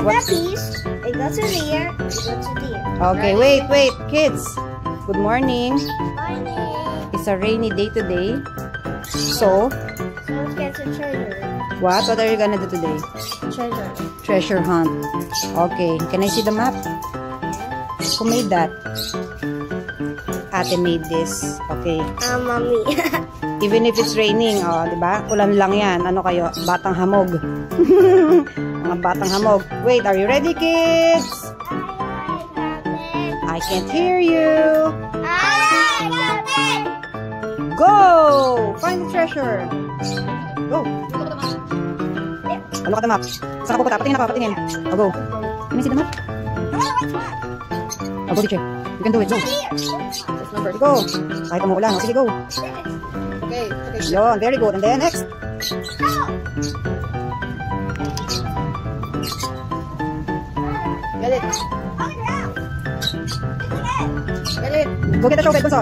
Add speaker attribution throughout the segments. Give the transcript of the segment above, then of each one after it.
Speaker 1: that piece. It goes to there. It goes to there.
Speaker 2: Okay, wait. Kids. Good morning.
Speaker 1: Morning.
Speaker 2: It's a rainy day today. So,
Speaker 1: let's get to treasure.
Speaker 2: what are you gonna do today?
Speaker 1: Treasure.
Speaker 2: Treasure hunt. Okay, can I see the map? Who made that? Ate made this. Okay.
Speaker 1: Mommy.
Speaker 2: Even if it's raining, oh, di ba? Ulan lang yan. Ano kayo? Batang hamog. Mga batang hamog. Wait, are you ready, kids? I can't hear you. Go! Find the treasure. Go. Look at the map. Saan ka pupunta? Patingin ako, patingin. Oh, go. Can you see the map? Oh, go, teacher. You can do it. Go. Go. Kahit umuulan. Sige, go.
Speaker 1: Okay.
Speaker 2: Yun, very good. And then, next.
Speaker 1: Get it. Get it.
Speaker 2: Go get the shovel, Bunso.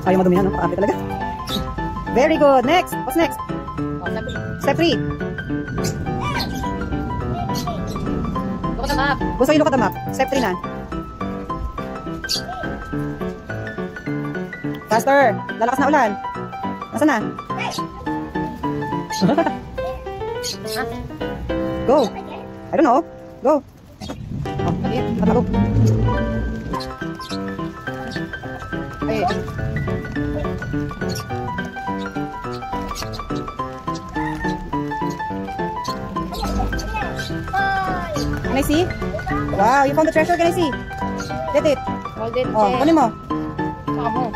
Speaker 2: Ayaw madumi yan, no? Paarte talaga. Very good. Next. What's next? Step 3.
Speaker 1: Look at the map.
Speaker 2: Bunso, you look at the map. Step 3 na. Faster. Lalakas na ulan. Nasaan na? Go. I don't know. Go. Oh, go. Hey. Can I see? Wow, you found the treasure. Can I see? Get it.
Speaker 1: Hold it.
Speaker 2: Oh, kunin mo.
Speaker 1: Saka mo.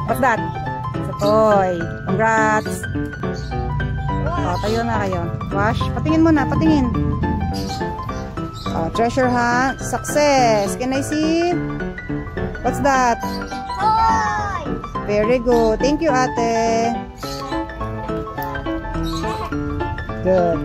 Speaker 2: What's that? It's a toy. Congrats. Oh, tayo na kayo. Wash. Patingin muna. Patingin. Oh, treasure hunt. Success. Can I see? What's that?
Speaker 1: Toy.
Speaker 2: Very good. Thank you, ate. Good.